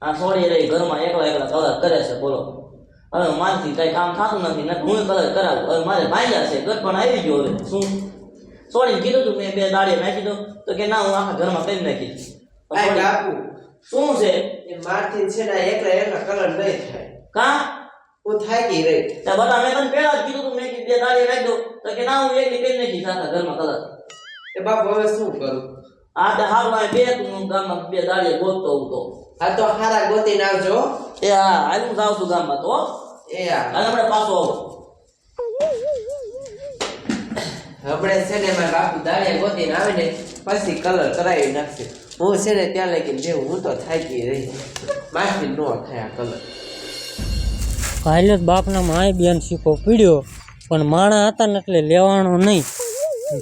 આ સોળી રહી ઘરમાં એકલા એકલા કલર કરે છે બોલો હવે મારથી કઈ કામ થતું નથી ને હું કલર કરાવું હવે મારે ભાંગ્યા છે ગઠપણ આવી ગયો હવે શું સોળીને કીધું તું મેં 2 દાડીએ નાખી દો તો કે ના હું આખા ઘરમાં કરી નાખી બાપુ શું છે એ મારથી છે ને એકલા એકલા કલર નહીં થાય કા હું થાકી રહી તે બટા મેં તને પહેલા જ કીધું તું મેં 2 દાડીએ નાખી દો તો કે ના હું એકલી કરી નાખી આખા ઘરમાં કલર એ બાપુ હવે શું કરું આ તો હારું આ બે તું ગામમાં 2 દાડીએ ગોતતો હું તો આ તો હારા ગોતીને આવજો એ હા હાલ હું જાઉં છું ગામમાં તો એ હા આપણે પાછો આવો હમણાં છે ને મારા બાપુ દાળિયા ગોતીને આવે ને પછી કલર કરાવી નાખશે હું છે ને ત્યાં લગીને જેવું હું તો થાકી રહી માથી નો થાય આ કલર કાલે જ બાપના માય બેન શીખો પીડ્યો પણ માણા હતા ને એટલે લેવાનો નહીં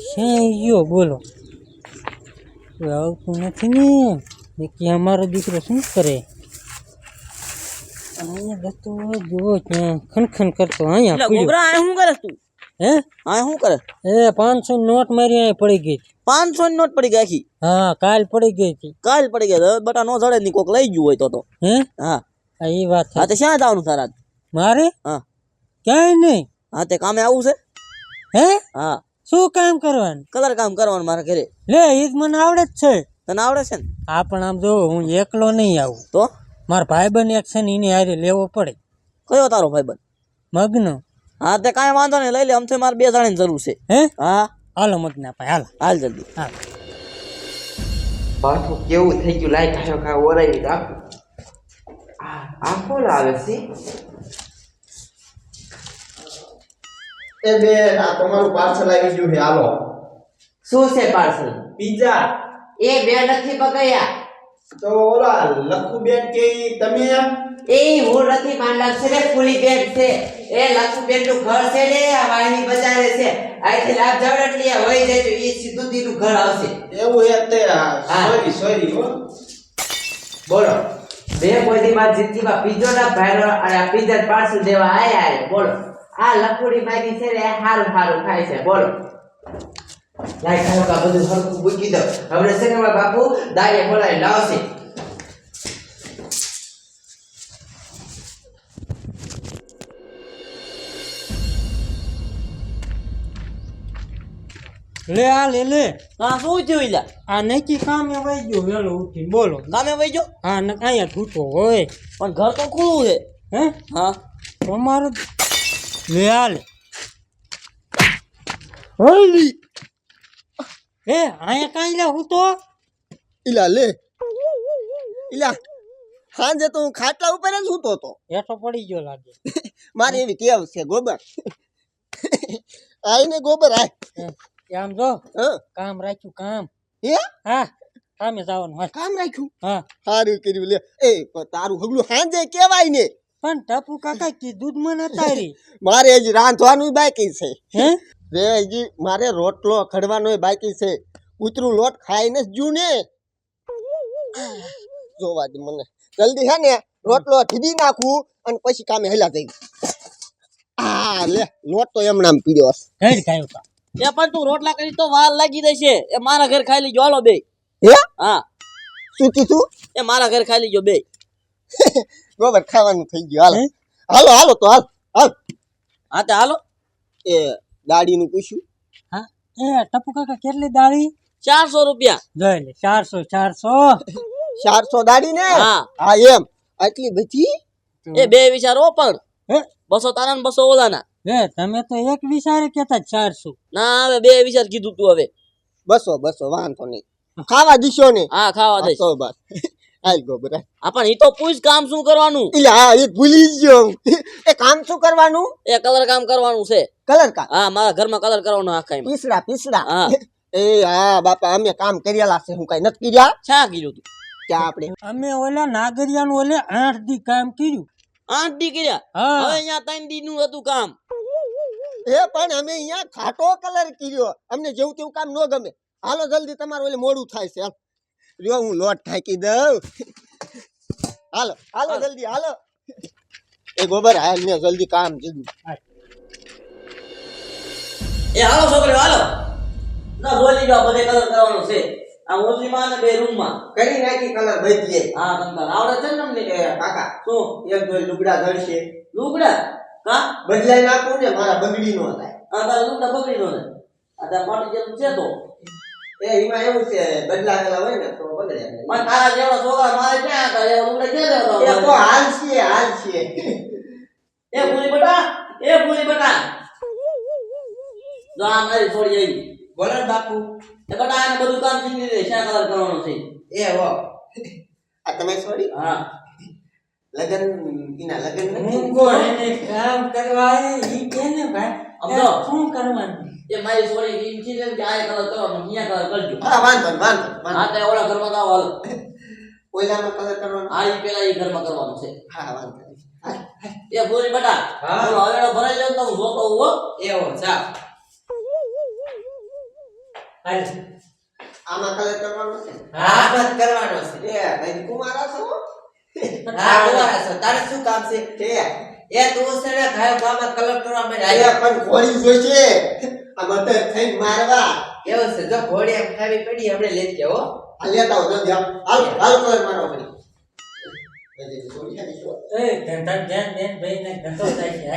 શ્યાં ગયો બોલો આવતું નથી ને કે અમારો દીકરો શું કરે અહીંયા જતો જો ત્યાં ખનખન કરતો અહીંયા પીડ્યો ગોબરા આ શું કરે તું હે આ શું કરે એ 500 નોટ મારી અહીંયા પડી ગઈ 500 ની નોટ પડી ગઈ આખી હા કાલ પડી ગઈ હતી કાલ પડી ગઈ હવે બટા નો જડે ની કોક લઈ ગયું હોય તો હે હા આ એ વાત હા તે શ્યાં જવાનું તારા મારે હા ક્યાંય નહીં હા તે કામે આવું છે હે હા શું કામ કરવાનું કલર કામ કરવાનું મારા ઘરે લે ઈ જ મને આવડે જ છે તને આવડે છે ને આ પણ આમ જો હું એકલો નહીં આવું તો મારા ભાઈબંધ એક છે ને એને હારે લેવો પડે કયો તારો ભાઈબંધ મગનો હા તે કાંઈ વાંધો નહીં લઈ લે અમથે મારે 2 જણાની જરૂર છે હે હા હાલો મગના ભાઈ હાલો હાલ જલ્દી હા પાછું કેવું થઈ ગયું લાઈ ખાયો ખા ઓરાઈ બાપુ આ કોણ આવે છે એ બેન આ તમારું પાર્સલ આવી ગયું છે હાલો શું છે પાર્સલ પિઝા એ બે નથી બગાયા તો ઓલા લખુ બેન કે તમે એ હું નથી માંડલ છે ને ફૂલી બેન છે એ લખુ બેન નું ઘર છે ને આ વાણી બજારે છે આથી લાભ જવડ એટલે હોય જાય તો એ સીધું દીનું ઘર આવશે એવું હે તે હા. સોરી હો બોલો બે કોઈ માં જીતીમાં પીજો ના ભાઈરો અને આ પીઝા પાર્સલ દેવા આયા છે બોલો આ લખુડી માગી છે ને હારું હારું ખાય છે બોલો લાઈ ખાયો કા બધું હરખું મૂકી દો હવે છે ને મારા બાપુ દાઈએ બોલાવી લાવશે લે આ લે હા શું થયું ઈલા આ નક્કી કામે વહી ગયો વેલો ઉઠીને બોલો ગામે વઈ ગયો હા ને અહીંયા છૂટો હોય પણ ઘર તો ખુલ્લું છે હે હા તમારું લે આ લે હોલી એ અહીંયા કાંઈ લે હું તો ઈલા લે ઈલા હાંજે તો હું ખાટલા ઉપર જ સૂતો તો હેઠો પડી ગયો લાગે મારી એવી ટેવ છે ગોબર આઈને ગોબર આય આમ જો હા કામ રાખ્યું કામ હે હા કામે જવાનું હોય કામ રાખ્યું હા સારું કર્યું લે એ પણ તારું હગલું હાંજે કેવાય ને પણ ટપુ કાકા કીધું જ મને તારી મારે હજી રાંધવાનું બાકી છે હે રે હજી મારે રોટલો ખડવાનો બાકી છે કૂતરું લોટ ખાઈને જ જ્યું ને જોવા દે મને જલ્દી હે ને રોટલો ઠીડી નાખું અને પછી કામે હેલા જઈ આ લે લોટ તો એમનામ પીડ્યો કઈ ખાયું કા એ પણ તું રોટલા કરી તો વાર લાગી દેશે એ મારા ઘર ખાઈ લીજો હાલો બે હે હા શું કીધું એ મારા ઘર ખાઈ લીજો બે બરોબર ખાવાનું થઈ ગયું હાલો હાલો તો હાલ હાલ હા તે હાલો એ ગાડીનું પૂછ્યું હા એ ટપુ કાકા કેટલી દાળી 400 રૂપિયા જોઈ લે 400 400 દાડી ને હા. હા એમ આટલી બધી એ બે વિચારો પણ હે 200 તારા ને 200 ઓલાના એ તમે તો એક વિચારે કેતા 400 ના હવે બે વિચાર કીધું તું હવે 200 વાંધો નહીં ખાવા દીશો ને હા ખાવા દઈશ તો બસ હાલ ગોબરા હા પણ ઈ તો પૂછ કામ શું કરવાનું એટલે હા એ ભૂલી જ ગયો એ કામ શું કરવાનું એ કલર કામ કરવાનું છે કલર કા હા મારા ઘરમાં કલર કરવાનો આખા એમાં પીસડા હા એ હા બાપા અમે કામ કરેલા છે હું કઈ નથી કર્યા શા કીધું તું ક્યાં આપણે અમે ઓલા નાગરિયાનું ઓલે 8 દી કામ કર્યું 8 દી કર્યા હા. હવે અહીંયા 3 દી નું હતું કામ એ પણ અમે અહીંયા ખાટો કલર કર્યો અમને જેવું તેવું કામ ન ગમે હાલો જલ્દી તમારું ઓલે મોડું થાય છે હાલ રહ્યો હું લોટ ઠાકી દઉં હાલો હાલો જલ્દી હાલો એ ગોબર હાલ ને જલ્દી કામ જલ્દી એ હાલો છોકરીઓ હાલો ના બોલી જાઓ બધે કલર કરવાનો છે આ ઓછીમાં અને બે રૂમમાં કરી નાખી કલર બદલીએ. હા તમને આવડે છે ને તમને એ કાકા શું એક બે લુગડા ધરશે લુગડા કા બદલાઈ નાખું ને મારા બગડી નો થાય. આ તારા લુગડા બગડી નો ને આ તારા પાટી જેવું છે તો એ એમાં એવું છે બદલાવેલા હોય ને તો બગડે. મને તારા જેવા છોકરા મારે ક્યાં હતા એવા લુગડા ક્યાં એ લેવા તો હાલ છે એ ભૂલી બટા જો આ મારી છોડી આવી બોલો ને બાપુ. એ બટા આને બધું કામ શીખી દે શા કલર કરવાનો છે એ હો આ તમે છોડી હા લગન એના લગન હું નથી. કોણ એને કામ કરવા આવે ઈ કે ને ભાઈ સમજો. શું કરવાનું એ મારી છોડી એમ છે કે આ કલર કરવાનો અહીંયા કલર કરજો હા વાંધો નહીં, વાંધો હા તે ઓલા ઘરમાં તો હાલો ઓલામાં કલર કરવાનો. આ ઈ પેલા ઈ ઘરમાં કરવાનું છે હા વાંધો નહીં. હા. એ ભૂલી બટા હા. બોલો હવેડો ભરાઈ જાવ તો હું જોતો હો એ હો જા હાલ આમાં કલર કરવાનો છે. હા બસ કરવાનો છે. એ ભાઈ કુમારા છો હા બોલા છો તારે શું કામ છે છે એ તું છે ને ઘાય ગામમાં કલર કરવા મે આયા પણ ઘોડી જોઈશે આ મતલબ થઈને મારવા. એવું છે જો ઘોડી એમ ખાવી પડી હમણે લેતી આવો આ લેતા આવો જલ્દી હાલ હાલ કલર મારવા પડી. હજી છોડી આની છો. એ ધંધા ધ્યાન દેન ભાઈ ને ધંધો થાય છે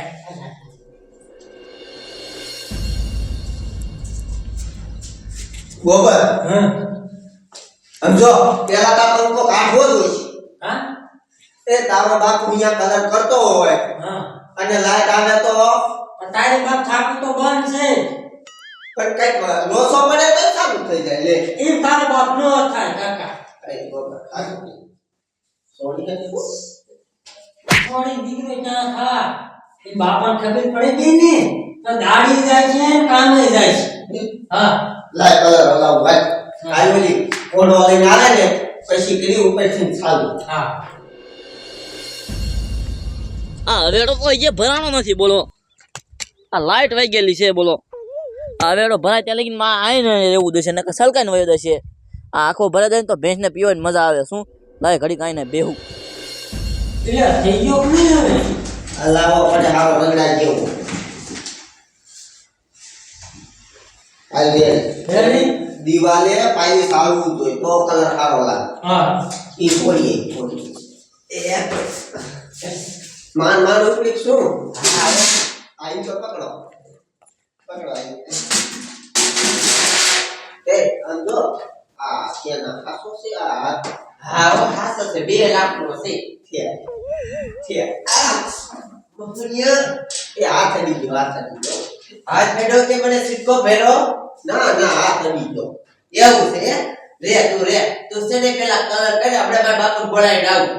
ગોબર હા સમજો પેલા તો આપણને કોક આઠવો જ હોય છે. હા એ તારો બાપ અહીંયા કલર કરતો હોય હા અને લાઈટ આવે તો પણ તારી બાપ થાકું તો બંધ છે પણ કઈક લોસો પડે તો સારું થઈ જાય લે. એમ તારો બાપ નો થાય કાકા અરે ગોબર આ સોડી હતી બહુ. થોડી દીકરી ક્યાં થા એ બાપાને ખબર પડી ગઈ ને તો દાડી જાય છે ને કામે જાય છે હા લાય કલર હલાવ ભાઈ આયોલી ઓડો લઈને આવે ને પછી કરી ઉપરથી ચાલુ. હા આ હવેડો તો જે ભરાણો નથી બોલો આ લાઈટ વહી ગયેલી છે બોલો આ હવેડો ભરાય ત્યાં લગીને માં આવીને રહેવું દેશે નકર સલકાઈને વયો દેશે આ આખો ભરાઈ જાય ને તો ભેંસને પીવાની મજા આવે શું લાય ઘડી કાંઈને બેહું એટલે થઈ ગયો કે નહીં હવે હલાવો પડે હારો રંગડા જેવું. આ લે રેડી દિવાલે પાઈ સારું જોઈએ તો કલર સારો લાગે. હા ઈ છોડીએ માન માન ઉપડી શું આઈ તો પકડો આઈ. એ અંજો આ કેના ખાસો છે આ હા હો ખાસો છે 2 લાખ નો છે છે આ મોહનિયા એ હાથ અડી ગયો હાથ મેડો કે મને સિક્કો ભેરો ના ના હાથ અડી ગયો. એવું છે તું છે ને પેલા કલર કરે આપણે મારા બાપુ બોલાવી આવું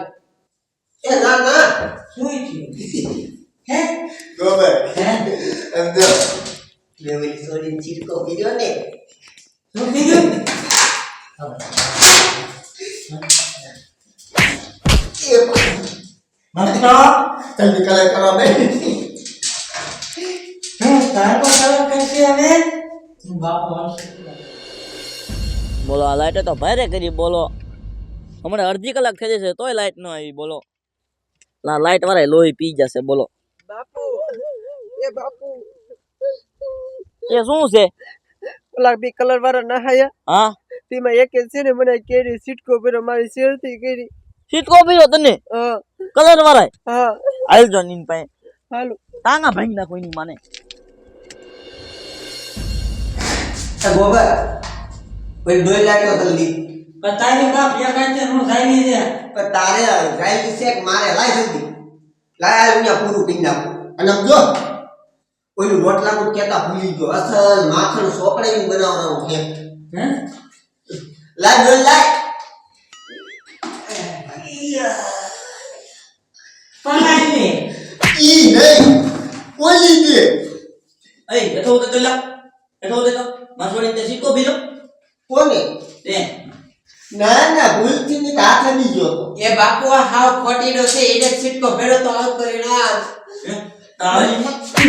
એ ના ના શું થયું હે ગોબર હે અંજો લેવી સોડી ચીરકો પીડ્યો ને શું કીધું એ મસ્તો જલ્દી કલર કરવા બે. હું તારો કલર કરશે હવે બાપુ આવશે બોલો આ લાઈટે તો ભારે કરી બોલો હમણાં અડધી કલાક થઈ જશે તોય લાઈટ ન આવી બોલો લાઈટ વાળા લોહી પી જશે બોલો બાપુ એ બાપુ એ શું છે ઓલા બી કલર વાળા ના હાયા હા તેમાં એક છે ને મને કેરી સીટકો પર મારી શેરથી કરી. સીટકો પીરો તને હા કલર વાળા હા આલ જો નીન પાસે હાલો તાંગા ભાંગી ના કોઈની માને ગોબર કોઈ ડોઈ લાગ્યો જલ્દી પણ તારી બાપ એકાંત નું જાય છે પણ તારે જાય છે કે મારે લાય જલ્દી લાય અહીંયા પૂરું પી નાખું. અને આમ જો ઓલું રોટલા નું કેતા ભૂલી ગયો અસલ માખણ સોકડાઈ બનાવવાનું છે. હે લાય ડોઈ લાય પલાઈ લે ઈ નહીં ઓલી દે એ બેઠો તો ચલા બેઠો તો માસોડી તે સીટકો પીરો કોને તે ના ના ભૂલથી ની હાથ અડી ગયો તો. એ બાપુ આ હાવ ખોટીનો છે એને સિક્કો ભેરો તો આવ કરી ના તાળી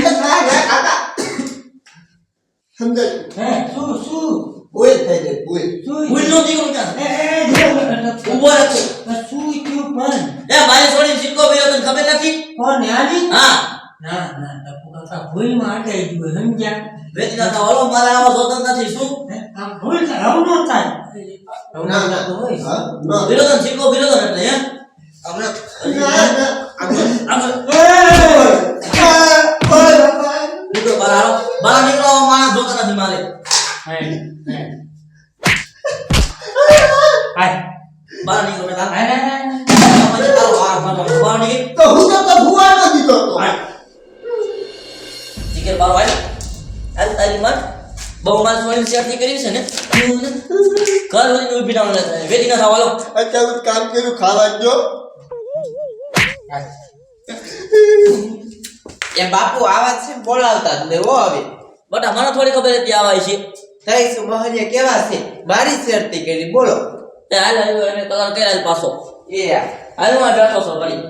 ના ના કાકા સમજાય હે શું ભૂલ થઈ ગઈ ભૂલ. ભૂલ નો દીકરો ક્યાં એ ઉભો રાખો શું થયું પણ એ મારી છોડી સીટકો પીરો તને ખબર નથી કોણ આની હા ના ના ટપુ કાકા ભૂલમાં અટાઈ ગયું સમજ્યા વેચના તો હલો મારા આવા સ્વતંત્ર નથી શું આમ ભૂલ થાય આવું ન થાય ના ના હા ના વિરોધન શીખો વિરોધન એટલે હે ના નીકળો બહાર નીકળો માણસ જોતા નથી મારે બહાર નીકળો બેટા બહાર નીકળ તો હું તો ભુવાનો દીધો તો જીગર બાર વાય હાલ તારી માં બહુ માસ વાળી શેરથી કરી છે ને ઘર વળી ઊભી ના મળે વેદી ના થવાલો અત્યારે કામ કર્યું ખાવા જો એ બાપુ આવાજ છે ને બોલાવતા જ નહીં હો હવે બટા મને થોડી ખબર હતી આવાય છે તઈ શું મહલ્યા કેવા છે મારી શેરતી કરી બોલો તે હાલ આવ્યો એને કલર કર્યા પાછો એ હાલ હું બેઠો છો વળી